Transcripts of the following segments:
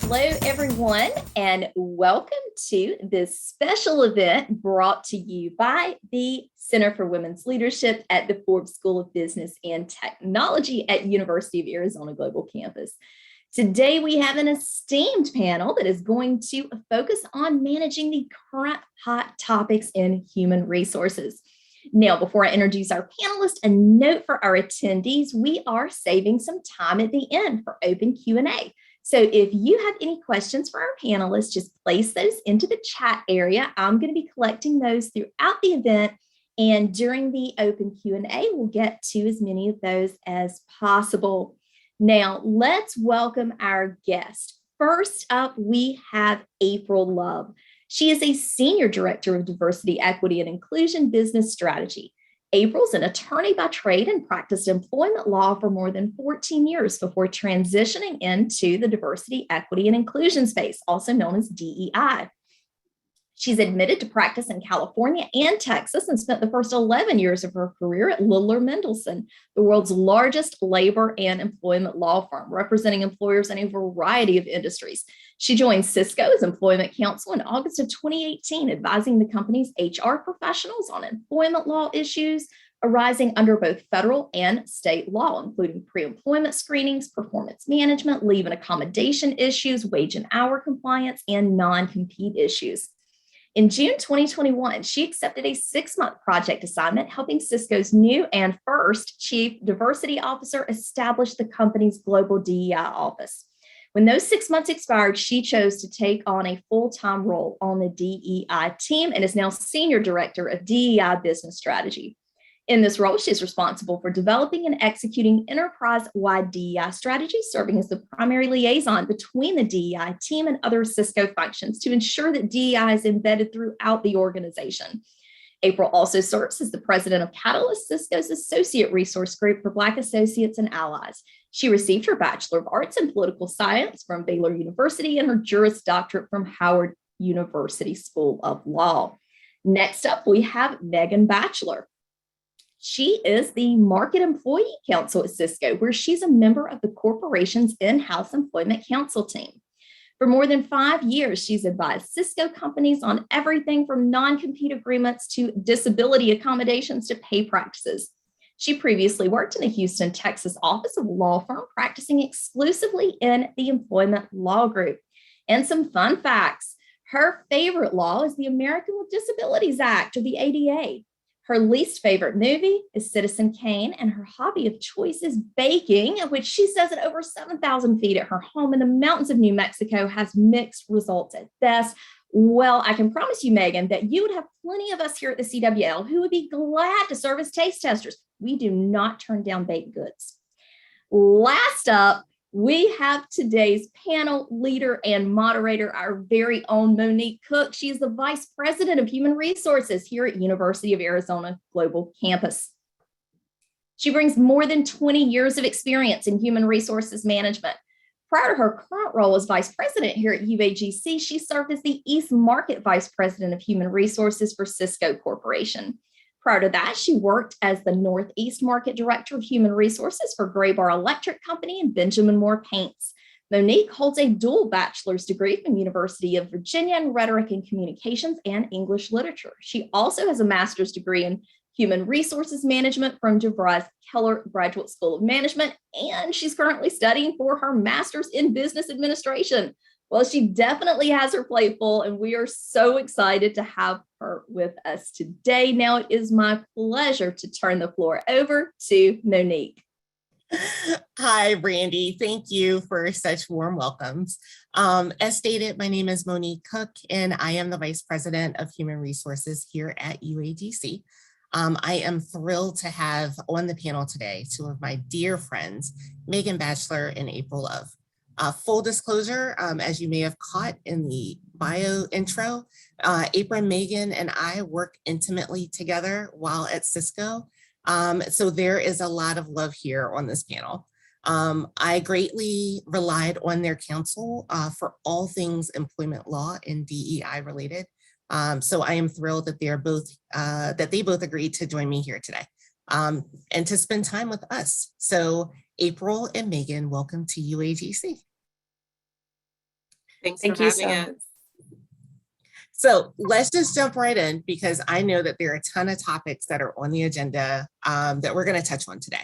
Hello, everyone, and welcome to this special event brought to you by the Center for Women's Leadership at the Forbes School of Business and Technology at University of Arizona Global Campus. Today, we have an esteemed panel that is going to focus on managing the current hot topics in human resources. Now, before I introduce our panelists, a note for our attendees, we are saving some time at the end for open Q&A. So if you have any questions for our panelists, just place those into the chat area. I'm going to be collecting those throughout the event, and during the open Q&A, we'll get to as many of those as possible. Now, let's welcome our guest. First up, we have April Love. She is a Senior Director of Diversity, Equity, and Inclusion Business Strategy. April's an attorney by trade and practiced employment law for more than 14 years before transitioning into the diversity, equity, and inclusion space, also known as DEI. She's admitted to practice in California and Texas and spent the first 11 years of her career at Littler Mendelson, the world's largest labor and employment law firm, representing employers in a variety of industries. She joined Cisco as employment counsel in August of 2018, advising the company's HR professionals on employment law issues arising under both federal and state law, including pre-employment screenings, performance management, leave and accommodation issues, wage and hour compliance, and non-compete issues. In June 2021, she accepted a 6-month project assignment helping Cisco's new and first Chief Diversity Officer establish the company's global DEI office. When those 6 months expired, she chose to take on a full-time role on the DEI team and is now Senior Director of DEI Business Strategy. In this role, she is responsible for developing and executing enterprise-wide DEI strategies, serving as the primary liaison between the DEI team and other Cisco functions to ensure that DEI is embedded throughout the organization. April also serves as the president of Catalyst, Cisco's associate resource group for Black associates and allies. She received her Bachelor of Arts in Political Science from Baylor University and her Juris Doctorate from Howard University School of Law. Next up, we have Megan Batchelor. She is the Market Employee Council at Cisco, where she's a member of the corporation's in-house employment council team. For more than 5 years, she's advised Cisco companies on everything from non-compete agreements to disability accommodations to pay practices. She previously worked in the Houston, Texas office of a law firm practicing exclusively in the employment law group. And some fun facts. Her favorite law is the American with Disabilities Act, or the ADA. Her least favorite movie is Citizen Kane, and her hobby of choice is baking, which she says at over 7,000 feet at her home in the mountains of New Mexico has mixed results at best. Well, I can promise you, Megan, that you would have plenty of us here at the CWL who would be glad to serve as taste testers. We do not turn down baked goods. Last up, we have today's panel leader and moderator, our very own Monique Cook. She is the Vice President of Human Resources here at University of Arizona Global Campus. She brings more than 20 years of experience in human resources management. Prior to her current role as Vice President here at UAGC, she served as the East Market Vice President of Human Resources for Cisco Corporation. Prior to that, she worked as the Northeast Market Director of Human Resources for Graybar Electric Company and Benjamin Moore Paints. Monique holds a dual bachelor's degree from University of Virginia in Rhetoric and Communications and English Literature. She also has a master's degree in Human Resources Management from DeVries Keller Graduate School of Management, and she's currently studying for her master's in Business Administration. Well, she definitely has her plate full, and we are so excited to have her with us today. Now it is my pleasure to turn the floor over to Monique. Hi, Brandy. Thank you for such warm welcomes. As stated, my name is Monique Cook, and I am the Vice President of Human Resources here at UAGC. I am thrilled to have on the panel today two of my dear friends, Megan Batchelor and April Love. Full disclosure, as you may have caught in the bio intro, April, Megan, and I work intimately together while at Cisco. So there is a lot of love here on this panel. I greatly relied on their counsel for all things employment law and DEI related. So I am thrilled that they both agreed to join me here today and to spend time with us. So April and Megan, welcome to UAGC. Thanks Thank for you having so us. much. So let's just jump right in because I know that there are a ton of topics that are on the agenda that we're going to touch on today.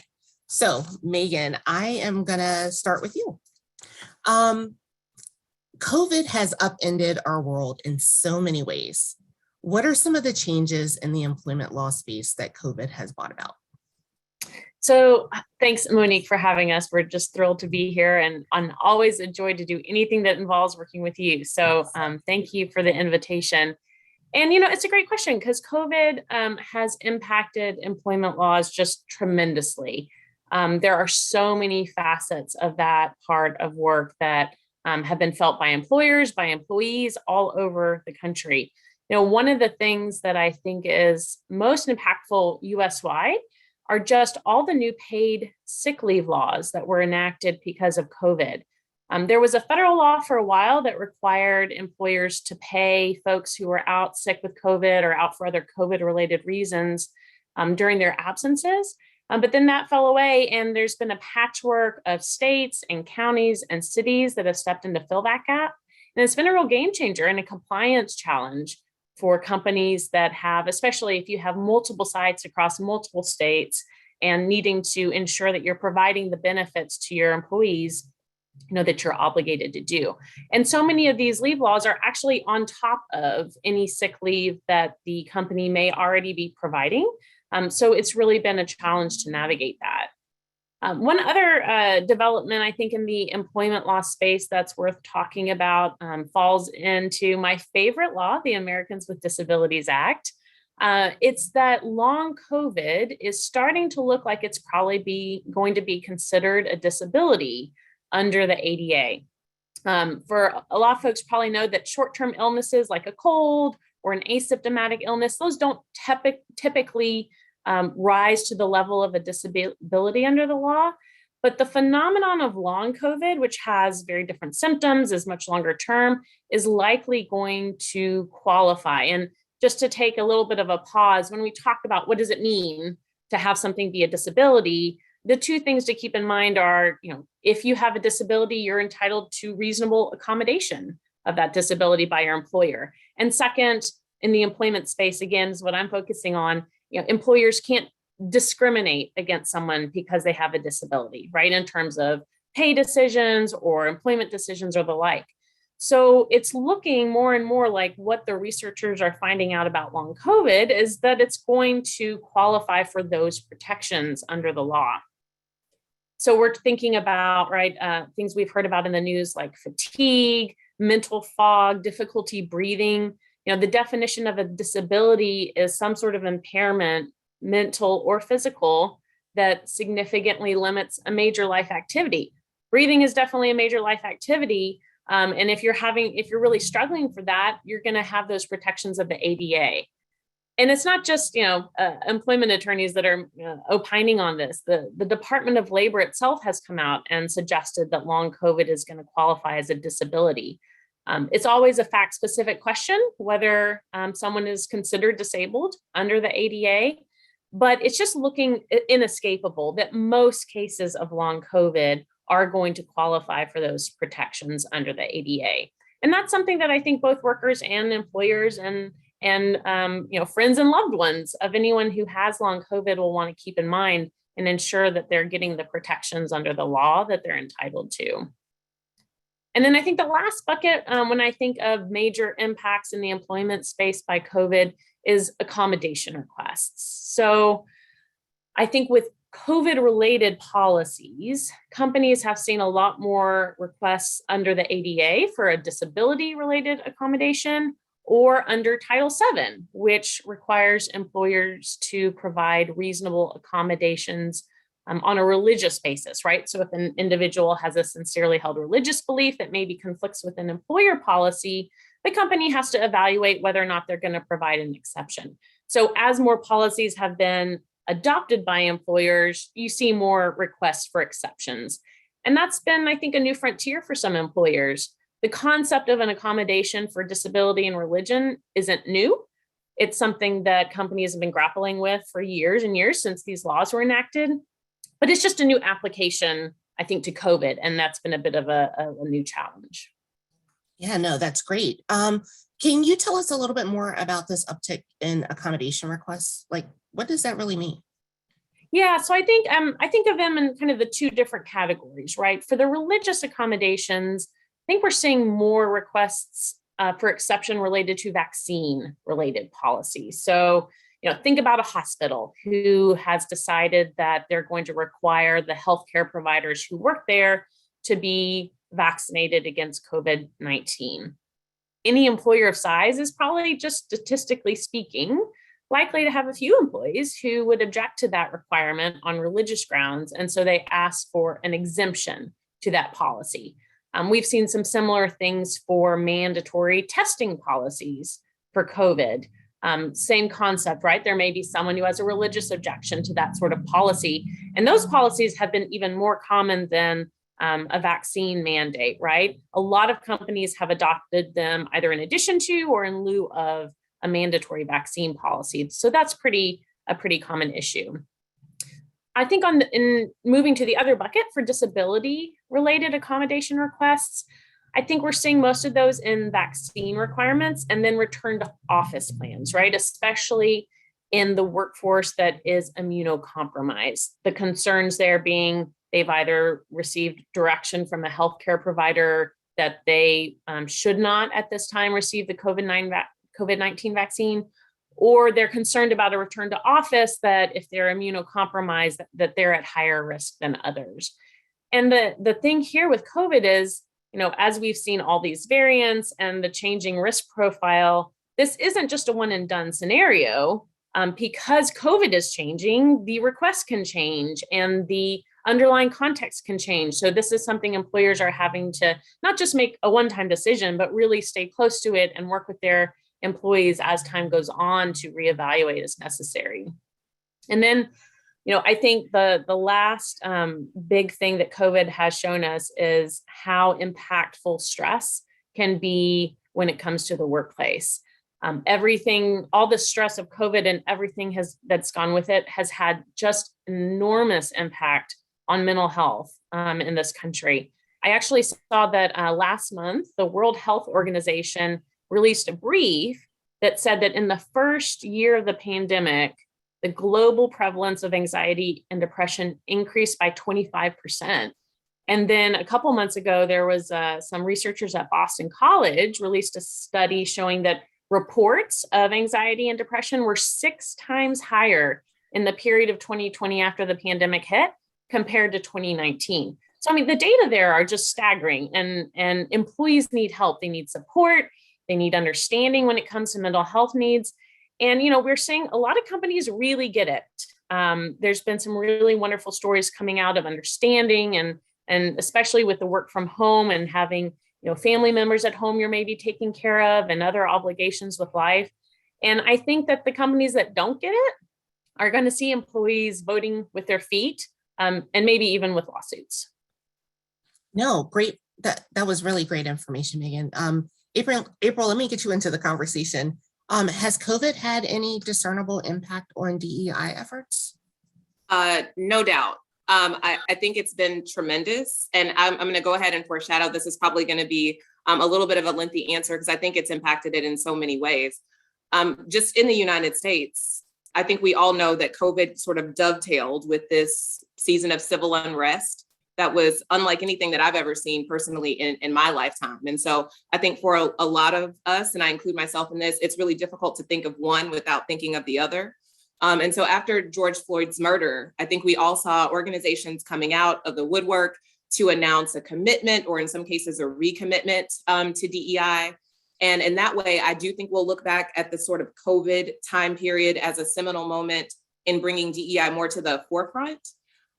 So Megan, I am going to start with you. COVID has upended our world in so many ways. What are some of the changes in the employment law space that COVID has brought about? So thanks, Monique, for having us. We're just thrilled to be here, and I'm always a joy to do anything that involves working with you. So thank you for the invitation. And, it's a great question because COVID has impacted employment laws just tremendously. There are so many facets of that part of work that have been felt by employers, by employees all over the country. One of the things that I think is most impactful US-wide are just all the new paid sick leave laws that were enacted because of COVID. There was a federal law for a while that required employers to pay folks who were out sick with COVID or out for other COVID-related reasons during their absences. But then that fell away, and there's been a patchwork of states and counties and cities that have stepped in to fill that gap. And it's been a real game changer and a compliance challenge for companies that have, especially if you have multiple sites across multiple states and needing to ensure that you're providing the benefits to your employees, that you're obligated to do. And so many of these leave laws are actually on top of any sick leave that the company may already be providing. So it's really been a challenge to navigate that. One other development, I think, in the employment law space that's worth talking about falls into my favorite law, the Americans with Disabilities Act. It's that long COVID is starting to look like it's probably going to be considered a disability under the ADA. For a lot of folks probably know that short-term illnesses like a cold or an asymptomatic illness, those don't typically rise to the level of a disability under the law. But the phenomenon of long COVID, which has very different symptoms, is much longer term, is likely going to qualify. And just to take a little bit of a pause, when we talk about what does it mean to have something be a disability, the two things to keep in mind are, if you have a disability, you're entitled to reasonable accommodation of that disability by your employer. And second, in the employment space, again, is what I'm focusing on, employers can't discriminate against someone because they have a disability, right? In terms of pay decisions or employment decisions or the like. So it's looking more and more like what the researchers are finding out about long COVID is that it's going to qualify for those protections under the law. So we're thinking about, things we've heard about in the news like fatigue, mental fog, difficulty breathing. The definition of a disability is some sort of impairment, mental or physical, that significantly limits a major life activity. Breathing is definitely a major life activity. And if you're really struggling for that, you're going to have those protections of the ADA. And it's not just, employment attorneys that are opining on this. The Department of Labor itself has come out and suggested that long COVID is going to qualify as a disability. It's always a fact-specific question whether someone is considered disabled under the ADA, but it's just looking inescapable that most cases of long COVID are going to qualify for those protections under the ADA. And that's something that I think both workers and employers and friends and loved ones of anyone who has long COVID will want to keep in mind and ensure that they're getting the protections under the law that they're entitled to. And then I think the last bucket, when I think of major impacts in the employment space by COVID, is accommodation requests. So I think with COVID-related policies, companies have seen a lot more requests under the ADA for a disability-related accommodation or under Title VII, which requires employers to provide reasonable accommodations on a religious basis, right? So if an individual has a sincerely held religious belief that maybe conflicts with an employer policy, the company has to evaluate whether or not they're going to provide an exception. So as more policies have been adopted by employers, you see more requests for exceptions. And that's been, I think, a new frontier for some employers. The concept of an accommodation for disability and religion isn't new. It's something that companies have been grappling with for years and years since these laws were enacted. But it's just a new application, I think, to COVID, and that's been a bit of a new challenge. Yeah, no, that's great. Can you tell us a little bit more about this uptick in accommodation requests? Like, what does that really mean? Yeah, so I think of them in kind of the two different categories, right? For the religious accommodations, I think we're seeing more requests for exception related to vaccine related policies. So, think about a hospital who has decided that they're going to require the healthcare providers who work there to be vaccinated against COVID-19. Any employer of size is probably, just statistically speaking, likely to have a few employees who would object to that requirement on religious grounds. And so they ask for an exemption to that policy. We've seen some similar things for mandatory testing policies for COVID. Same concept, right? There may be someone who has a religious objection to that sort of policy. And those policies have been even more common than a vaccine mandate, right? A lot of companies have adopted them either in addition to or in lieu of a mandatory vaccine policy. So that's a pretty common issue. I think in moving to the other bucket for disability related accommodation requests, I think we're seeing most of those in vaccine requirements and then return to office plans, right? Especially in the workforce that is immunocompromised. The concerns there being they've either received direction from a healthcare provider that they should not at this time receive the COVID-19 vaccine, or they're concerned about a return to office that if they're immunocompromised, that they're at higher risk than others. And the thing here with COVID is, as we've seen all these variants and the changing risk profile, this isn't just a one and done scenario. Because COVID is changing, the requests can change and the underlying context can change. So this is something employers are having to not just make a one-time decision, but really stay close to it and work with their employees as time goes on to reevaluate as necessary. And then, I think the last big thing that COVID has shown us is how impactful stress can be when it comes to the workplace. Everything, all the stress of COVID and everything that's gone with it has had just enormous impact on mental health in this country. I actually saw that last month, the World Health Organization released a brief that said that in the first year of the pandemic, the global prevalence of anxiety and depression increased by 25%. And then a couple months ago, there was some researchers at Boston College released a study showing that reports of anxiety and depression were 6 times higher in the period of 2020 after the pandemic hit compared to 2019. So, the data there are just staggering, and employees need help. They need support. They need understanding when it comes to mental health needs. And, we're seeing a lot of companies really get it. There's been some really wonderful stories coming out of understanding and especially with the work from home and having family members at home you're maybe taking care of and other obligations with life. And I think that the companies that don't get it are going to see employees voting with their feet and maybe even with lawsuits. No, great. That was really great information, Megan. April, let me get you into the conversation. Has COVID had any discernible impact on DEI efforts? No doubt. I think it's been tremendous. And I'm going to go ahead and foreshadow this is probably going to be a little bit of a lengthy answer because I think it's impacted it in so many ways. Just in the United States, I think we all know that COVID sort of dovetailed with this season of civil unrest that was unlike anything that I've ever seen personally in my lifetime. And so I think for a lot of us, and I include myself in this, it's really difficult to think of one without thinking of the other. And so after George Floyd's murder, I think we all saw organizations coming out of the woodwork to announce a commitment, or in some cases, a recommitment to DEI. And in that way, I do think we'll look back at the sort of COVID time period as a seminal moment in bringing DEI more to the forefront.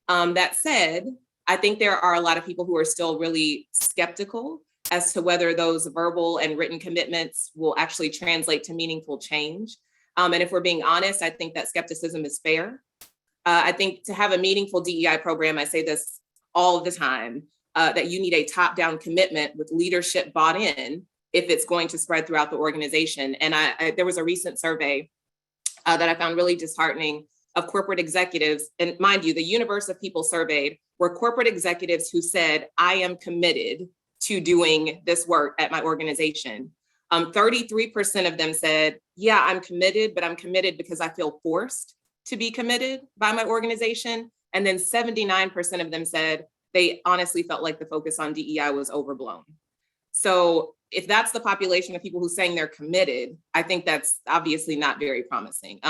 That said, I think there are a lot of people who are still really skeptical as to whether those verbal and written commitments will actually translate to meaningful change. And if we're being honest, I think that skepticism is fair. I think to have a meaningful DEI program, I say this all the time, that you need a top-down commitment with leadership bought in if it's going to spread throughout the organization. And there was a recent survey that I found really disheartening of corporate executives. And mind you, the universe of people surveyed were corporate executives who said, I am committed to doing this work at my organization. 33% of them said, yeah, I'm committed, but I'm committed because I feel forced to be committed by my organization. And then 79% of them said they honestly felt like the focus on DEI was overblown. So if that's the population of people who saying they're committed, I think that's obviously not very promising.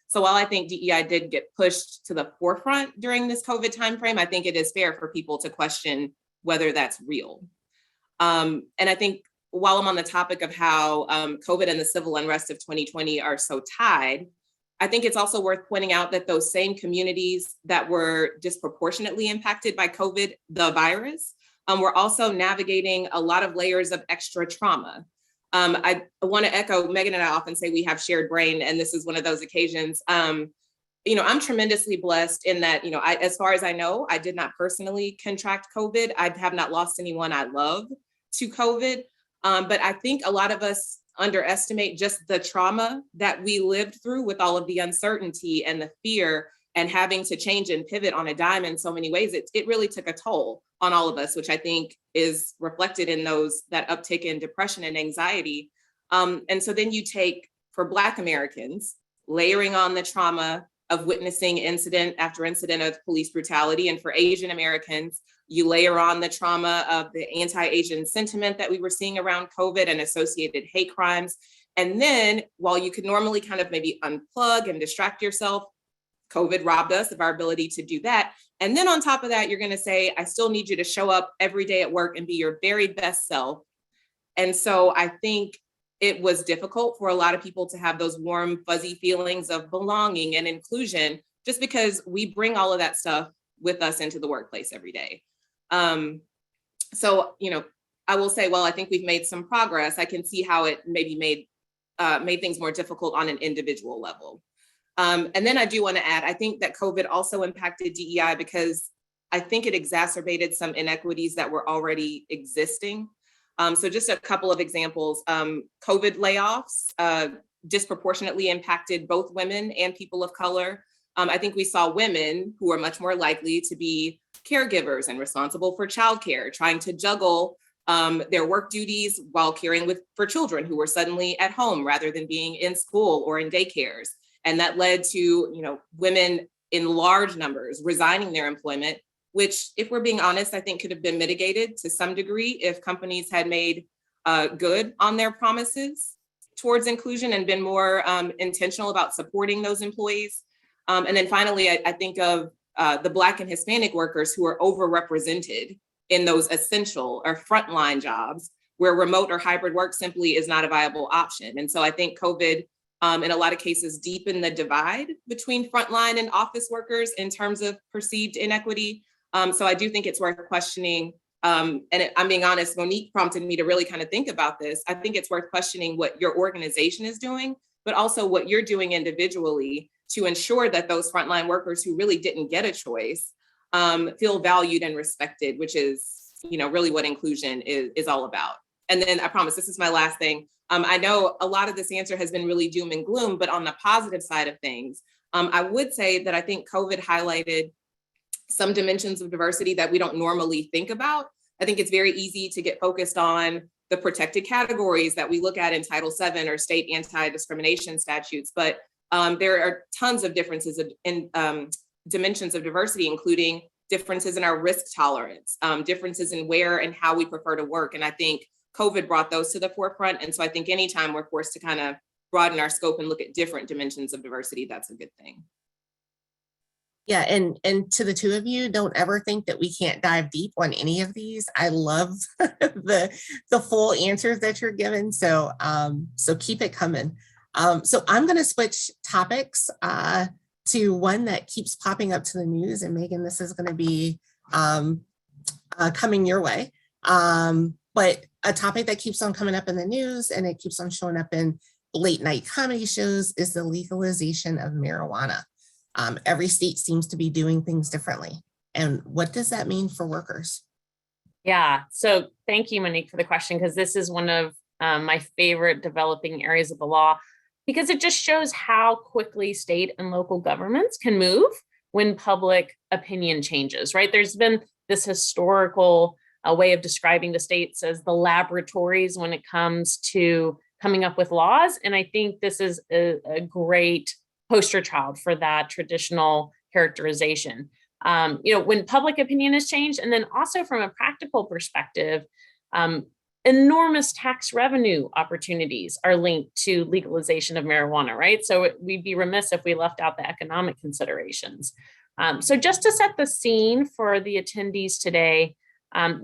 So while I think DEI did get pushed to the forefront during this COVID timeframe, I think it is fair for people to question whether that's real. And I think while I'm on the topic of how COVID and the civil unrest of 2020 are so tied, I think it's also worth pointing out that those same communities that were disproportionately impacted by COVID, the virus, were also navigating a lot of layers of extra trauma. I want to echo, Megan and I often say we have shared brain, and this is one of those occasions. You know, I'm tremendously blessed in that, you know, as far as I know, I did not personally contract COVID. I have not lost anyone I love to COVID. But I think a lot of us underestimate just the trauma that we lived through with all of the uncertainty and the fear and having to change and pivot on a dime in so many ways. It really took a toll on all of us, which I think is reflected in that uptick in depression and anxiety. And so then you take, for Black Americans, layering on the trauma of witnessing incident after incident of police brutality. And for Asian Americans, you layer on the trauma of the anti-Asian sentiment that we were seeing around COVID and associated hate crimes. And then while you could normally kind of maybe unplug and distract yourself, COVID robbed us of our ability to do that. And then on top of that, you're going to say, I still need you to show up every day at work and be your very best self. And so I think it was difficult for a lot of people to have those warm, fuzzy feelings of belonging and inclusion, just because we bring all of that stuff with us into the workplace every day. So, you know, I will say, well, I think we've made some progress. I can see how it maybe made things more difficult on an individual level. And then I do want to add, I think that COVID also impacted DEI because I think it exacerbated some inequities that were already existing. So just a couple of examples, COVID layoffs disproportionately impacted both women and people of color. I think we saw women who are much more likely to be caregivers and responsible for childcare, trying to juggle their work duties while caring for children who were suddenly at home rather than being in school or in daycares. And that led to, you know, women in large numbers resigning their employment, which, if we're being honest, I think could have been mitigated to some degree if companies had made good on their promises towards inclusion and been more intentional about supporting those employees. And then finally, I think of the Black and Hispanic workers who are overrepresented in those essential or frontline jobs where remote or hybrid work simply is not a viable option. And so I think COVID, in a lot of cases, deepened the divide between frontline and office workers in terms of perceived inequity. So I do think it's worth questioning. And I'm being honest, Monique prompted me to really kind of think about this. I think it's worth questioning what your organization is doing, but also what you're doing individually to ensure that those frontline workers who really didn't get a choice feel valued and respected, which is, you know, really what inclusion is all about. And then I promise this is my last thing. I know a lot of this answer has been really doom and gloom, but on the positive side of things, I would say that I think COVID highlighted some dimensions of diversity that we don't normally think about. I think it's very easy to get focused on the protected categories that we look at in Title VII or state anti-discrimination statutes, but there are tons of differences in dimensions of diversity, including differences in our risk tolerance, differences in where and how we prefer to work. And I think COVID brought those to the forefront. And so I think anytime we're forced to kind of broaden our scope and look at different dimensions of diversity, that's a good thing. Yeah, and to the two of you, don't ever think that we can't dive deep on any of these. I love the full answers that you're given. So so keep it coming. So I'm going to switch topics to one that keeps popping up to the news. And Megan, this is going to be coming your way. But a topic that keeps on coming up in the news and it keeps on showing up in late night comedy shows is the legalization of marijuana. Every state seems to be doing things differently. And what does that mean for workers? Yeah, so thank you, Monique, for the question, because this is one of my favorite developing areas of the law, because it just shows how quickly state and local governments can move when public opinion changes, right? There's been this historical a way of describing the states as the laboratories when it comes to coming up with laws. And I think this is a great poster child for that traditional characterization. When public opinion has changed, and then also from a practical perspective, enormous tax revenue opportunities are linked to legalization of marijuana, right? So we'd be remiss if we left out the economic considerations. So just to set the scene for the attendees today,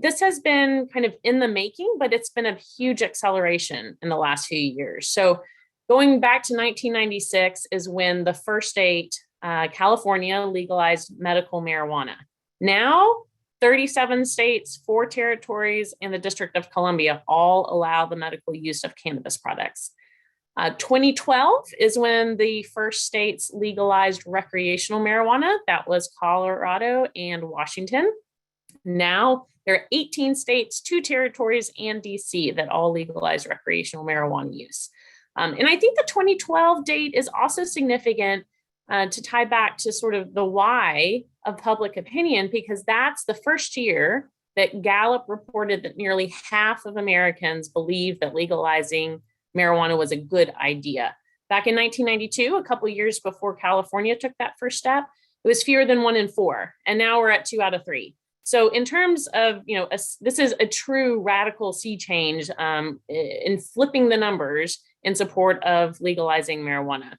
this has been kind of in the making, but it's been a huge acceleration in the last few years. So going back to 1996 is when the first state, California, legalized medical marijuana. Now, 37 states, 4 territories, and the District of Columbia all allow the medical use of cannabis products. 2012 is when the first states legalized recreational marijuana. That was Colorado and Washington. Now there are 18 states, 2 territories, and DC that all legalize recreational marijuana use. And I think the 2012 date is also significant to tie back to sort of the why of public opinion, because that's the first year that Gallup reported that nearly half of Americans believed that legalizing marijuana was a good idea. Back in 1992, a couple of years before California took that first step, it was fewer than 1 in 4, and now we're at 2 out of 3. So in terms of, this is a true radical sea change in flipping the numbers in support of legalizing marijuana.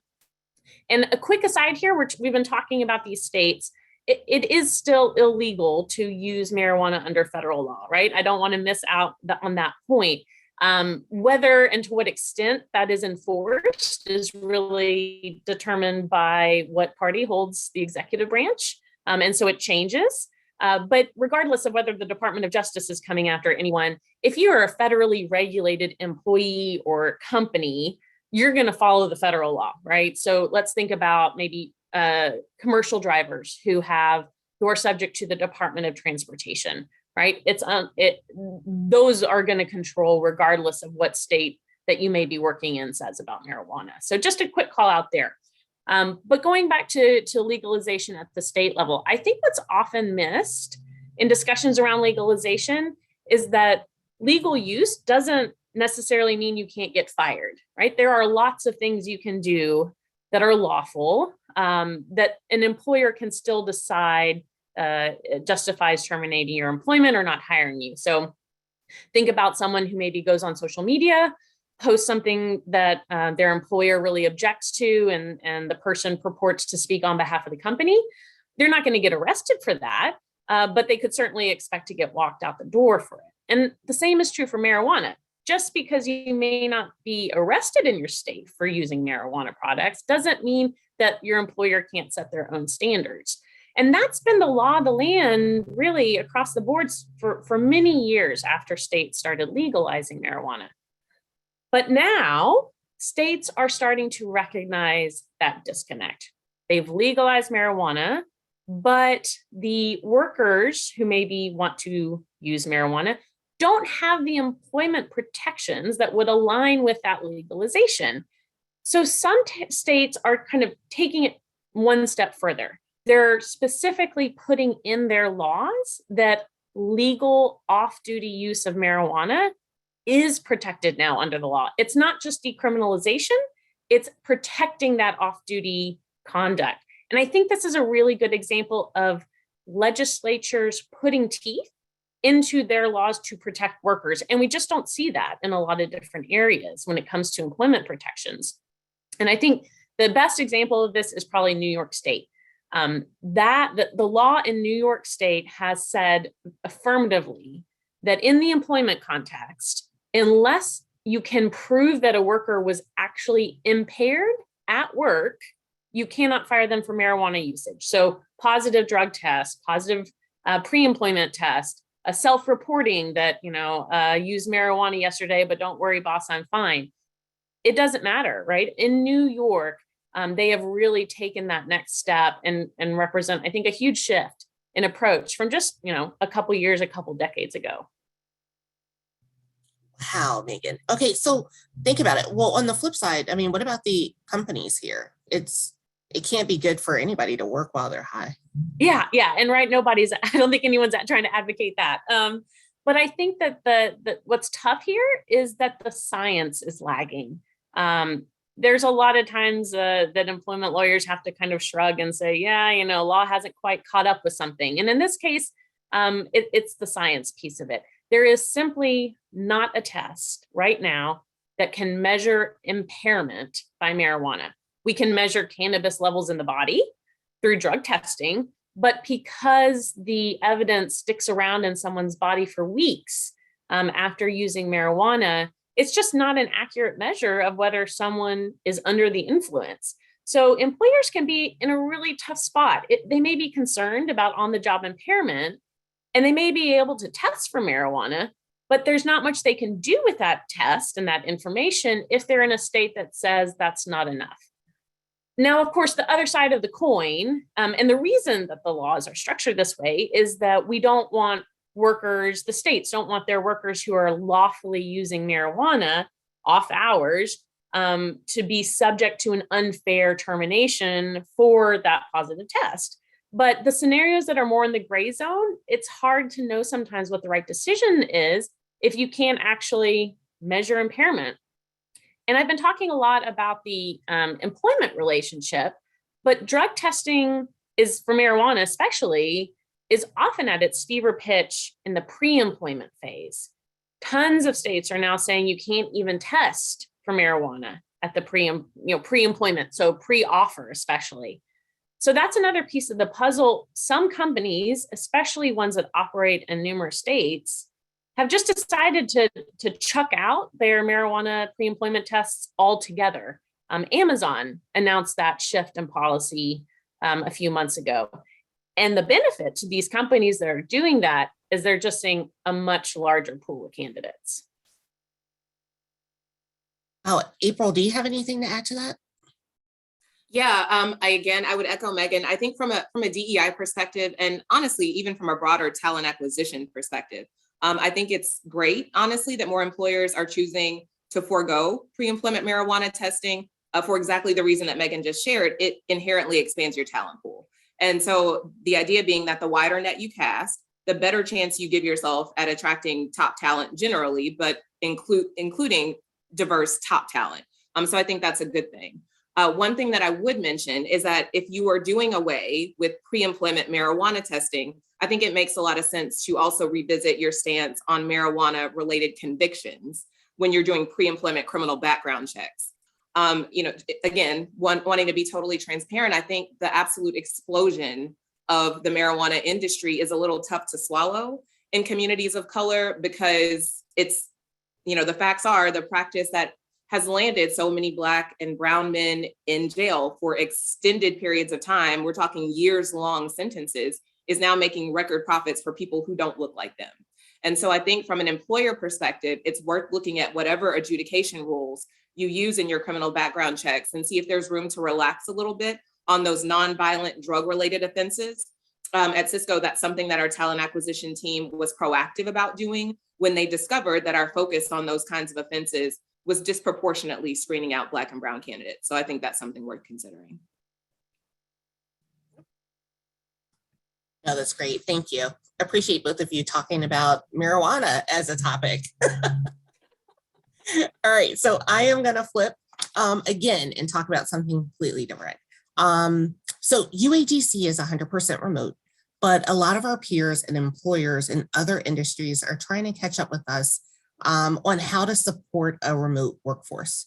And a quick aside here, we've been talking about these states. It is still illegal to use marijuana under federal law, right? I don't want to miss out on that point. Whether and to what extent that is enforced is really determined by what party holds the executive branch. And so it changes. But regardless of whether the Department of Justice is coming after anyone, if you're a federally regulated employee or company, you're going to follow the federal law, right? So let's think about maybe commercial drivers who are subject to the Department of Transportation, right? Those are going to control regardless of what state that you may be working in says about marijuana. So just a quick call out there. But going back to legalization at the state level, I think what's often missed in discussions around legalization is that legal use doesn't necessarily mean you can't get fired, right? There are lots of things you can do that are lawful, that an employer can still decide justifies terminating your employment or not hiring you. So think about someone who maybe goes on social media, posts something that their employer really objects to, and the person purports to speak on behalf of the company. They're not going to get arrested for that, but they could certainly expect to get walked out the door for it. And the same is true for marijuana. Just because you may not be arrested in your state for using marijuana products doesn't mean that your employer can't set their own standards. And that's been the law of the land really across the boards for many years after states started legalizing marijuana. But now states are starting to recognize that disconnect. They've legalized marijuana, but the workers who maybe want to use marijuana don't have the employment protections that would align with that legalization. So some states are kind of taking it one step further. They're specifically putting in their laws that legal off-duty use of marijuana is protected now under the law. It's not just decriminalization, it's protecting that off-duty conduct. And I think this is a really good example of legislatures putting teeth into their laws to protect workers. And we just don't see that in a lot of different areas when it comes to employment protections. And I think the best example of this is probably New York State. The law in New York State has said affirmatively that in the employment context, unless you can prove that a worker was actually impaired at work, you cannot fire them for marijuana usage. So positive drug test, positive pre-employment test, a self-reporting that, used marijuana yesterday, but don't worry, boss, I'm fine. It doesn't matter, right? In New York, they have really taken that next step and represent, I think, a huge shift in approach from just, a couple decades ago. Wow, Megan. Okay, so think about it. Well, on the flip side, what about the companies here? It can't be good for anybody to work while they're high. Yeah. And right, I don't think anyone's trying to advocate that. But I think that what's tough here is that the science is lagging. There's a lot of times that employment lawyers have to kind of shrug and say, yeah, law hasn't quite caught up with something. And in this case, it's the science piece of it. There is simply not a test right now that can measure impairment by marijuana. We can measure cannabis levels in the body through drug testing, but because the evidence sticks around in someone's body for weeks after using marijuana, it's just not an accurate measure of whether someone is under the influence. So employers can be in a really tough spot. They may be concerned about on-the-job impairment, and they may be able to test for marijuana, but there's not much they can do with that test and that information if they're in a state that says that's not enough. Now, of course, the other side of the coin, and the reason that the laws are structured this way is that we don't want workers, the states don't want their workers who are lawfully using marijuana off hours to be subject to an unfair termination for that positive test. But the scenarios that are more in the gray zone, it's hard to know sometimes what the right decision is if you can't actually measure impairment. And I've been talking a lot about the employment relationship, but drug testing is, for marijuana especially, is often at its fever pitch in the pre-employment phase. Tons of states are now saying you can't even test for marijuana at the pre-employment, so pre-offer especially. So that's another piece of the puzzle. Some companies, especially ones that operate in numerous states, have just decided to chuck out their marijuana pre-employment tests altogether. Amazon announced that shift in policy a few months ago. And the benefit to these companies that are doing that is they're just seeing a much larger pool of candidates. Oh, April, do you have anything to add to that? Yeah, I would echo Megan. I think from a DEI perspective, and honestly, even from a broader talent acquisition perspective, I think it's great, honestly, that more employers are choosing to forego pre-employment marijuana testing for exactly the reason that Megan just shared. It inherently expands your talent pool. And so the idea being that the wider net you cast, the better chance you give yourself at attracting top talent generally, but including diverse top talent. So I think that's a good thing. One thing that I would mention is that if you are doing away with pre-employment marijuana testing, I think it makes a lot of sense to also revisit your stance on marijuana related convictions when you're doing pre-employment criminal background checks. Again, wanting to be totally transparent, I think the absolute explosion of the marijuana industry is a little tough to swallow in communities of color because it's, the facts are the practice that has landed so many Black and brown men in jail for extended periods of time, we're talking years-long sentences, is now making record profits for people who don't look like them. And so I think from an employer perspective, it's worth looking at whatever adjudication rules you use in your criminal background checks and see if there's room to relax a little bit on those nonviolent drug-related offenses. At Cisco, that's something that our talent acquisition team was proactive about doing when they discovered that our focus on those kinds of offenses was disproportionately screening out Black and brown candidates. So I think that's something worth considering. No, that's great. Thank you. I appreciate both of you talking about marijuana as a topic. All right, so I am going to flip again and talk about something completely different. So UAGC is 100% remote, but a lot of our peers and employers in other industries are trying to catch up with us on how to support a remote workforce.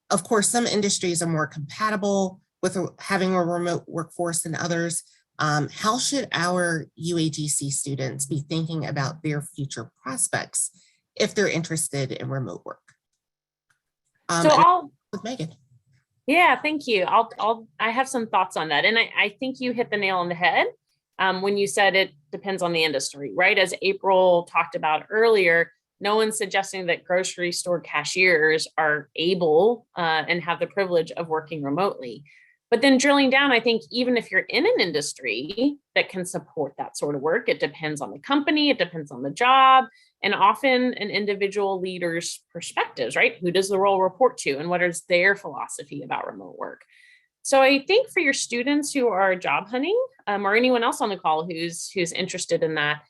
Of course, some industries are more compatible with having a remote workforce than others. How should our UAGC students be thinking about their future prospects if they're interested in remote work? With Megan. Yeah, thank you. I have some thoughts on that. And I think you hit the nail on the head when you said it depends on the industry, right? As April talked about earlier, no one's suggesting that grocery store cashiers are able and have the privilege of working remotely. But then drilling down, I think even if you're in an industry that can support that sort of work, it depends on the company, it depends on the job, and often an individual leader's perspectives, right? Who does the role report to and what is their philosophy about remote work? So I think for your students who are job hunting or anyone else on the call who's interested in that,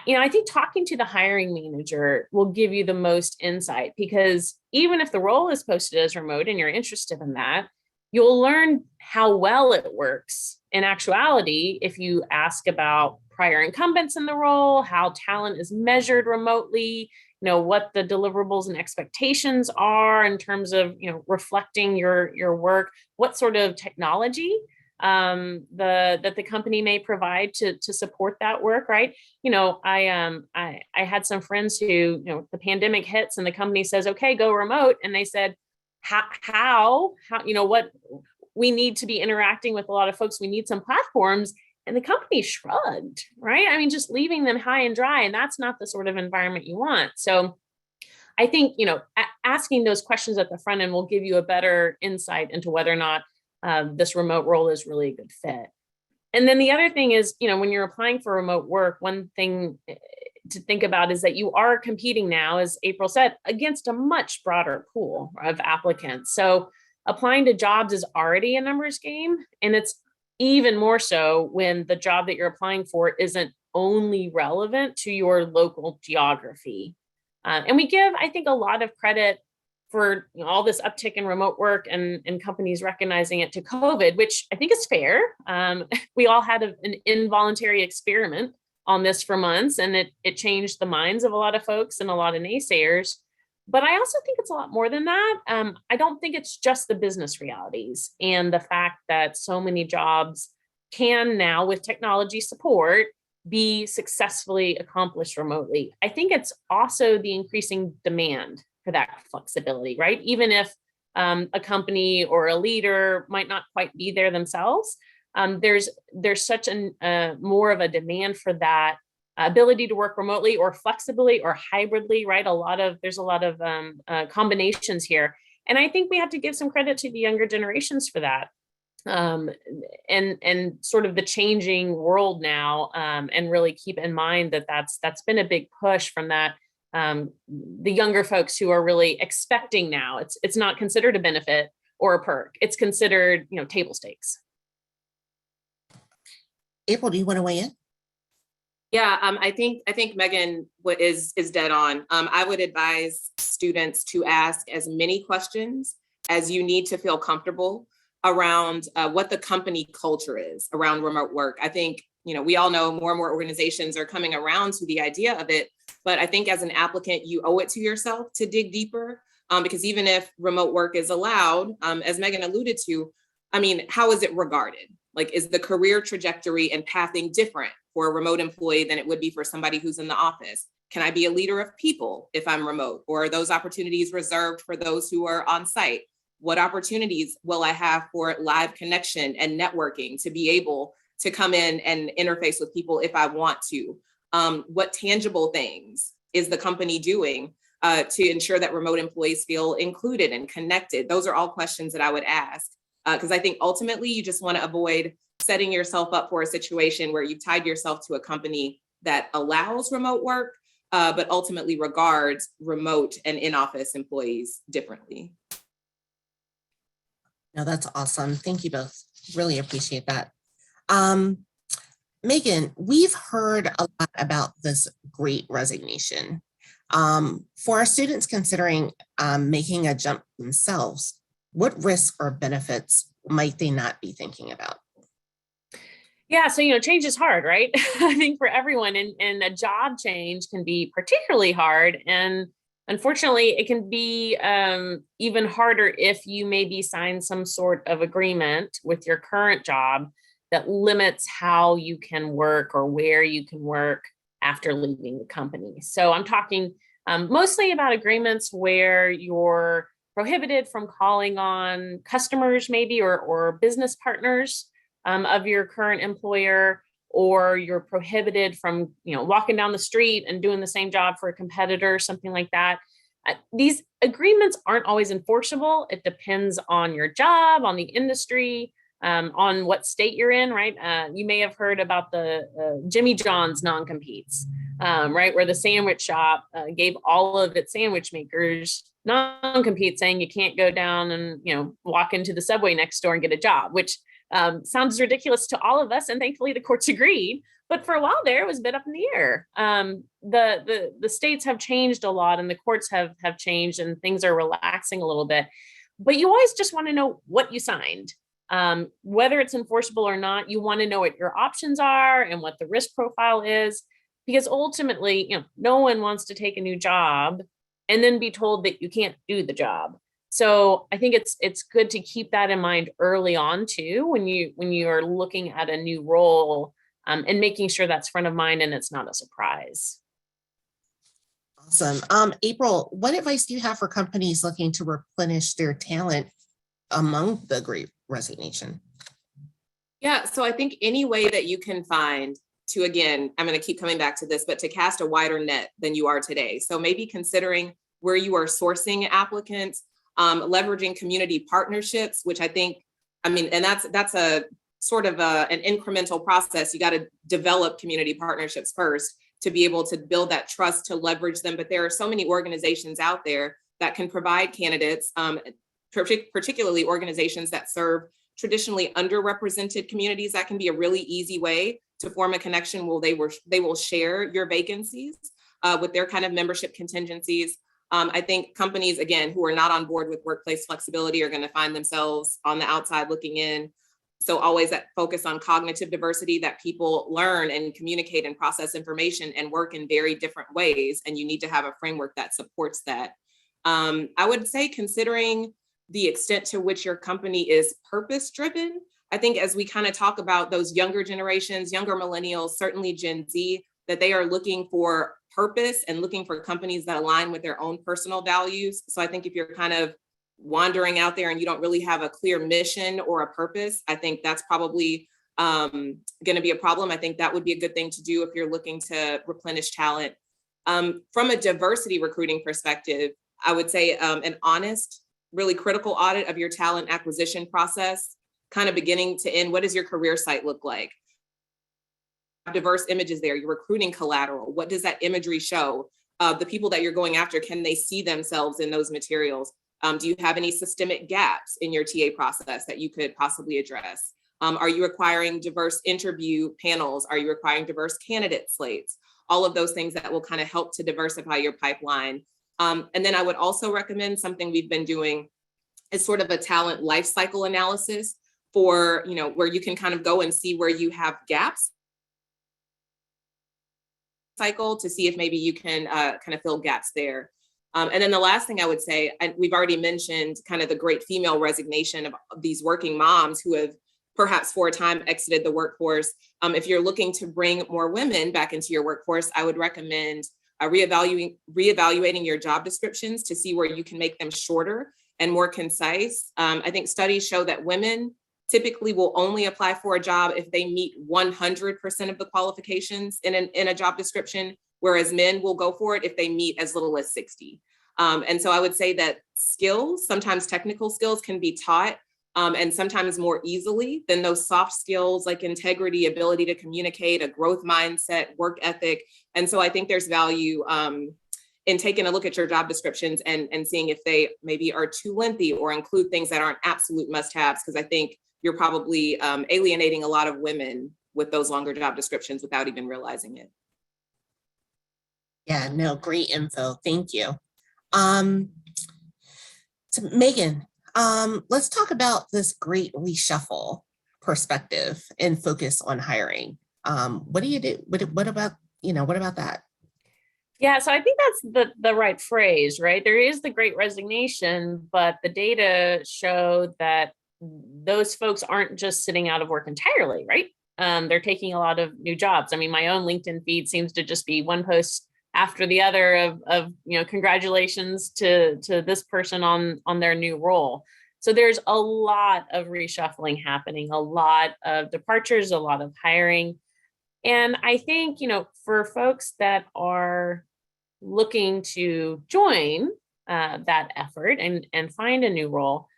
I think talking to the hiring manager will give you the most insight, because even if the role is posted as remote and you're interested in that, you'll learn how well it works in actuality if you ask about prior incumbents in the role, how talent is measured remotely, what the deliverables and expectations are in terms of, reflecting your work, what sort of technology that the company may provide to support that work, right? I had some friends who, the pandemic hits and the company says, okay, go remote. And they said, how, what we need to be interacting with a lot of folks. We need some platforms. And the company shrugged, right? I mean, just leaving them high and dry. And that's not the sort of environment you want. So I think, asking those questions at the front end will give you a better insight into whether or not this remote role is really a good fit. And then the other thing is, when you're applying for remote work, one thing to think about is that you are competing now, as April said, against a much broader pool of applicants. So applying to jobs is already a numbers game, and it's even more so when the job that you're applying for isn't only relevant to your local geography. And we give, I think, a lot of credit for all this uptick in remote work and companies recognizing it to COVID, which I think is fair. We all had an involuntary experiment on this for months, and it changed the minds of a lot of folks and a lot of naysayers. But I also think it's a lot more than that. I don't think it's just the business realities and the fact that so many jobs can now, with technology support, be successfully accomplished remotely. I think it's also the increasing demand for that flexibility, right? Even if a company or a leader might not quite be there themselves, there's such more of a demand for that ability to work remotely or flexibly or hybridly, right? There's a lot of combinations here. And I think we have to give some credit to the younger generations for that. And sort of the changing world now, and really keep in mind that that's been a big push from that. The younger folks who are really expecting now, it's not considered a benefit or a perk. It's considered, table stakes. April, do you want to weigh in? Yeah, I think Megan is dead on. I would advise students to ask as many questions as you need to feel comfortable around what the company culture is around remote work. I think, we all know more and more organizations are coming around to the idea of it, but I think as an applicant, you owe it to yourself to dig deeper, because even if remote work is allowed, as Megan alluded to, I mean, how is it regarded? Like, is the career trajectory and pathing different for a remote employee than it would be for somebody who's in the office? Can I be a leader of people if I'm remote? Or are those opportunities reserved for those who are on site? What opportunities will I have for live connection and networking to be able to come in and interface with people if I want to? What tangible things is the company doing to ensure that remote employees feel included and connected? Those are all questions that I would ask, because I think ultimately you just want to avoid setting yourself up for a situation where you've tied yourself to a company that allows remote work, but ultimately regards remote and in-office employees differently. No, that's awesome. Thank you both. Really appreciate that. Megan, we've heard a lot about this great resignation. For our students considering making a jump themselves, what risks or benefits might they not be thinking about? Yeah, so change is hard, right? I think for everyone, and a job change can be particularly hard. And unfortunately, it can be even harder if you maybe sign some sort of agreement with your current job that limits how you can work or where you can work after leaving the company. So I'm talking mostly about agreements where you're prohibited from calling on customers maybe or business partners of your current employer, or you're prohibited from walking down the street and doing the same job for a competitor, something like that. These agreements aren't always enforceable. It depends on your job, on the industry, on what state you're in, right? You may have heard about the Jimmy John's non-competes, right? Where the sandwich shop gave all of its sandwich makers non-compete, saying you can't go down and walk into the subway next door and get a job, which sounds ridiculous to all of us. And thankfully the courts agreed. But for a while there, it was a bit up in the air. The states have changed a lot, and the courts have changed, and things are relaxing a little bit. But you always just want to know what you signed. Whether it's enforceable or not, you want to know what your options are and what the risk profile is, because ultimately, no one wants to take a new job and then be told that you can't do the job. So I think it's good to keep that in mind early on too, when you are looking at a new role, and making sure that's front of mind and it's not a surprise. Awesome. April, what advice do you have for companies looking to replenish their talent among the Great Resignation? Yeah, so I think any way that you can find to, again, I'm going to keep coming back to this, but to cast a wider net than you are today. So maybe considering where you are sourcing applicants, leveraging community partnerships, which I think, and that's a sort of an incremental process. You got to develop community partnerships first to be able to build that trust, to leverage them. But there are so many organizations out there that can provide candidates, particularly organizations that serve traditionally underrepresented communities. That can be a really easy way to form a connection where they will share your vacancies with their kind of membership contingencies. I think companies, again, who are not on board with workplace flexibility are going to find themselves on the outside looking in. So always that focus on cognitive diversity, that people learn and communicate and process information and work in very different ways. And you need to have a framework that supports that. I would say considering the extent to which your company is purpose driven. I think as we kind of talk about those younger generations, younger millennials, certainly Gen Z, that they are looking for purpose and looking for companies that align with their own personal values. So I think if you're kind of wandering out there and you don't really have a clear mission or a purpose, I think that's probably going to be a problem. I think that would be a good thing to do if you're looking to replenish talent. From a diversity recruiting perspective, I would say an honest, really critical audit of your talent acquisition process, kind of beginning to end. What does your career site look like? Diverse images there, your recruiting collateral. What does that imagery show? The people that you're going after, can they see themselves in those materials? Do you have any systemic gaps in your TA process that you could possibly address? Are you requiring diverse interview panels? Are you requiring diverse candidate slates? All of those things that will kind of help to diversify your pipeline. And then I would also recommend something we've been doing is sort of a talent life cycle analysis for, where you can kind of go and see where you have gaps cycle to see if maybe you can kind of fill gaps there. And then the last thing I would say, and we've already mentioned kind of the great female resignation of these working moms who have perhaps for a time exited the workforce. If you're looking to bring more women back into your workforce, I would recommend reevaluating your job descriptions to see where you can make them shorter and more concise. I think studies show that women typically will only apply for a job if they meet 100% of the qualifications in a job description, whereas men will go for it if they meet as little as 60. And so I would say that skills, sometimes technical skills, can be taught and sometimes more easily than those soft skills like integrity, ability to communicate, a growth mindset, work ethic. And so I think there's value in taking a look at your job descriptions and seeing if they maybe are too lengthy or include things that aren't absolute must-haves, because I think you're probably alienating a lot of women with those longer job descriptions without even realizing it. Yeah, no, great info. Thank you. So Megan, let's talk about this great reshuffle perspective and focus on hiring. What do you do? What about that? Yeah, so I think that's the right phrase, right? There is the great resignation, but the data show that those folks aren't just sitting out of work entirely, right? They're taking a lot of new jobs. I mean, my own LinkedIn feed seems to just be one post after the other of congratulations to this person on their new role. So there's a lot of reshuffling happening, a lot of departures, a lot of hiring. And I think, for folks that are looking to join that effort and find a new role,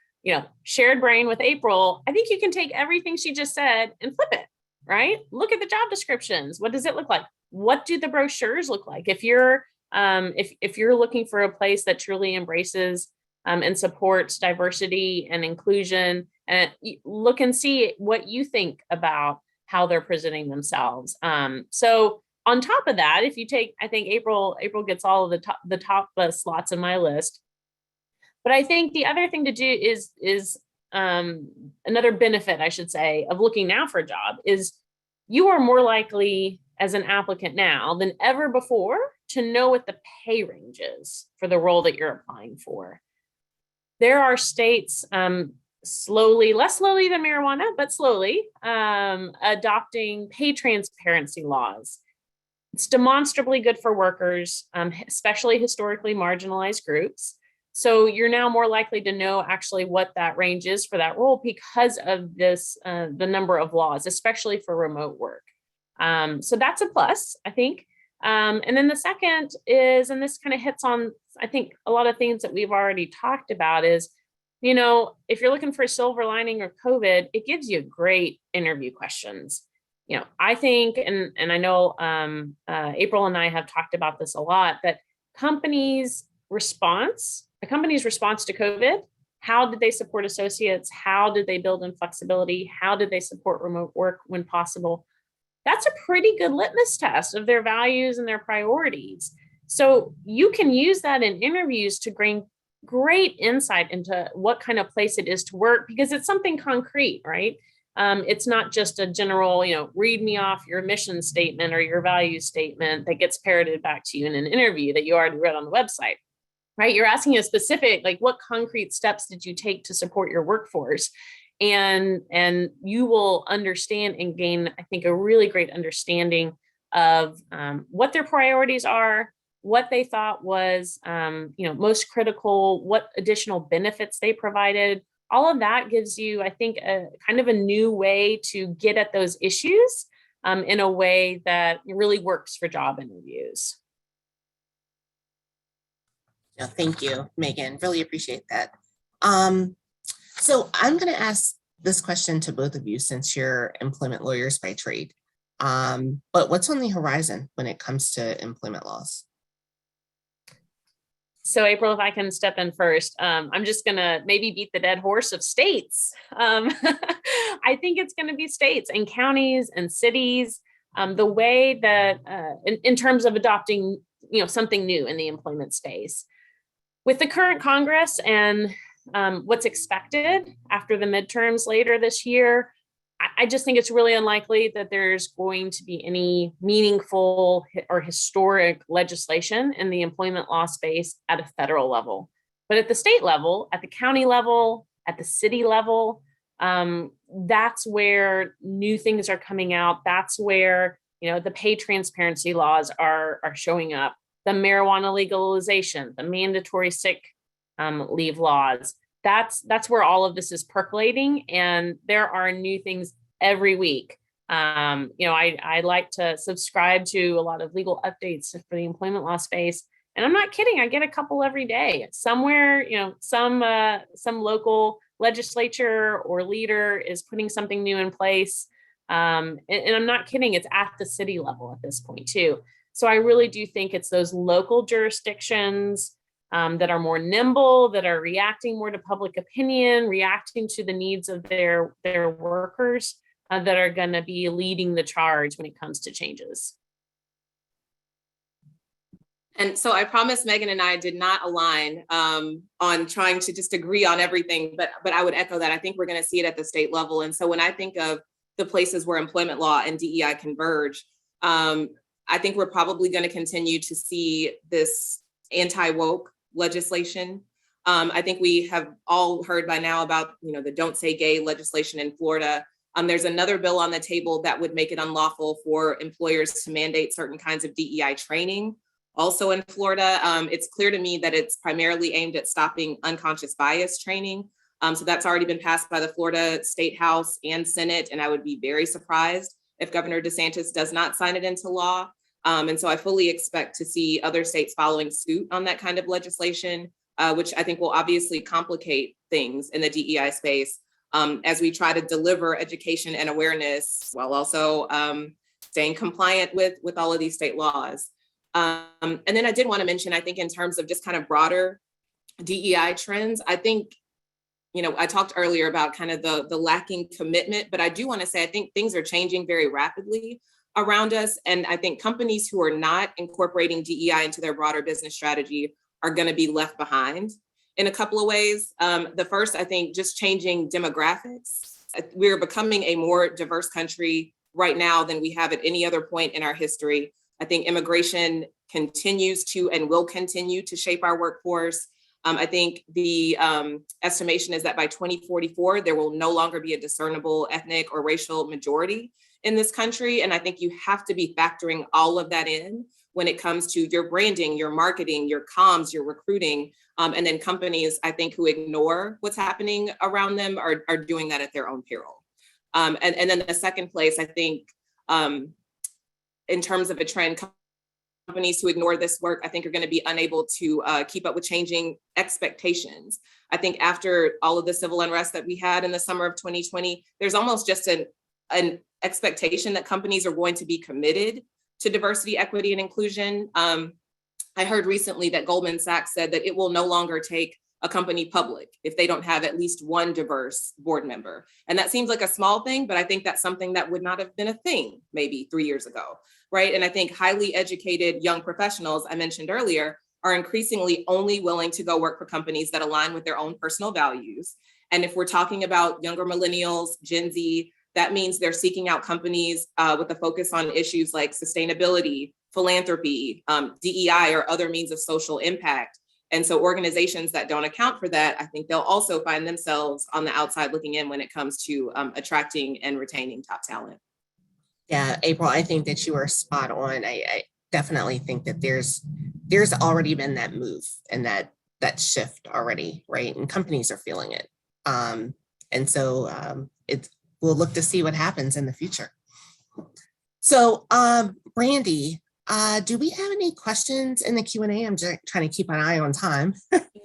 shared brain with April, I think you can take everything she just said and flip it, right? Look at the job descriptions. What does it look like? What do the brochures look like? If you're looking for a place that truly embraces and supports diversity and inclusion, and look and see what you think about how they're presenting themselves. So on top of that, if you take, I think April gets all of the top slots in my list. But I think the other thing to do is another benefit, I should say, of looking now for a job is you are more likely as an applicant now than ever before to know what the pay range is for the role that you're applying for. There are states slowly, less slowly than marijuana, but slowly adopting pay transparency laws. It's demonstrably good for workers, especially historically marginalized groups. So you're now more likely to know actually what that range is for that role because of this, the number of laws, especially for remote work. So that's a plus, I think. And then the second is, and this kind of hits on, I think, a lot of things that we've already talked about is, you know, if you're looking for a silver lining of COVID, it gives you great interview questions. You know, I think, and I know April and I have talked about this a lot, that a company's response to COVID, how did they support associates? How did they build in flexibility? How did they support remote work when possible? That's a pretty good litmus test of their values and their priorities. So you can use that in interviews to gain great insight into what kind of place it is to work, because it's something concrete, right? It's not just a general, you know, read me off your mission statement or your value statement that gets parroted back to you in an interview that you already read on the website, right? You're asking a specific, like, what concrete steps did you take to support your workforce? And you will understand and gain, I think, a really great understanding of what their priorities are, what they thought was, you know, most critical, what additional benefits they provided. All of that gives you, I think, a kind of a new way to get at those issues in a way that really works for job interviews. Yeah, thank you, Megan. Really appreciate that. So I'm going to ask this question to both of you since you're employment lawyers by trade. But what's on the horizon when it comes to employment laws? So April, if I can step in first, I'm just going to maybe beat the dead horse of states. I think it's going to be states and counties and cities, the way that in terms of adopting, you know, something new in the employment space. With the current Congress and what's expected after the midterms later this year, I just think it's really unlikely that there's going to be any meaningful or historic legislation in the employment law space at a federal level. But at the state level, at the county level, at the city level, that's where new things are coming out. That's where, you know, the pay transparency laws are showing up. The marijuana legalization, the mandatory sick leave laws. That's where all of this is percolating, and there are new things every week. You know, I like to subscribe to a lot of legal updates for the employment law space, and I'm not kidding. I get a couple every day. Somewhere, you know, some local legislature or leader is putting something new in place, and I'm not kidding. It's at the city level at this point too. So I really do think it's those local jurisdictions that are more nimble, that are reacting more to public opinion, reacting to the needs of their workers, that are going to be leading the charge when it comes to changes. And so I promised Megan and I did not align on trying to just agree on everything, but I would echo that. I think we're going to see it at the state level. And so when I think of the places where employment law and DEI converge, I think we're probably going to continue to see this anti-woke legislation. I think we have all heard by now about, you know, the Don't Say Gay legislation in Florida. There's another bill on the table that would make it unlawful for employers to mandate certain kinds of DEI training. Also in Florida, it's clear to me that it's primarily aimed at stopping unconscious bias training. So that's already been passed by the Florida State House and Senate, and I would be very surprised if Governor DeSantis does not sign it into law. And so I fully expect to see other states following suit on that kind of legislation, which I think will obviously complicate things in the DEI space as we try to deliver education and awareness while also staying compliant with all of these state laws. And then I did want to mention, I think in terms of just kind of broader DEI trends, I think, I talked earlier about kind of the lacking commitment, but I do want to say, I think things are changing very rapidly around us. And I think companies who are not incorporating DEI into their broader business strategy are going to be left behind in a couple of ways. The first, I think, just changing demographics. We're becoming a more diverse country right now than we have at any other point in our history. I think immigration continues to and will continue to shape our workforce. I think the estimation is that by 2044, there will no longer be a discernible ethnic or racial majority in this country. And I think you have to be factoring all of that in when it comes to your branding, your marketing, your comms, your recruiting. And then companies, I think, who ignore what's happening around them are doing that at their own peril. And then the second place, I think, in terms of a trend, companies who ignore this work, I think, are going to be unable to keep up with changing expectations. I think after all of the civil unrest that we had in the summer of 2020, there's almost just an expectation that companies are going to be committed to diversity, equity, and inclusion. I heard recently that Goldman Sachs said that it will no longer take a company public if they don't have at least one diverse board member. And that seems like a small thing, but I think that's something that would not have been a thing maybe 3 years ago, right? And I think highly educated young professionals, I mentioned earlier, are increasingly only willing to go work for companies that align with their own personal values. And if we're talking about younger millennials, Gen Z, that means they're seeking out companies with a focus on issues like sustainability, philanthropy, DEI, or other means of social impact. And so organizations that don't account for that, I think they'll also find themselves on the outside looking in when it comes to attracting and retaining top talent. Yeah, April, I think that you are spot on. I definitely think that there's already been that move and that shift already, right? And companies are feeling it. And so we'll look to see what happens in the future. So Brandy, do we have any questions in the Q&A? I'm just trying to keep an eye on time.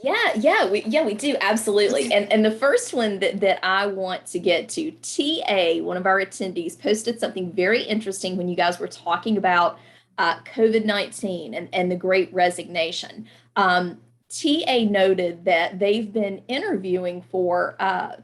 We do, absolutely. And the first one that I want to get to, TA, one of our attendees, posted something very interesting when you guys were talking about COVID-19 and the Great Resignation. TA noted that they've been interviewing for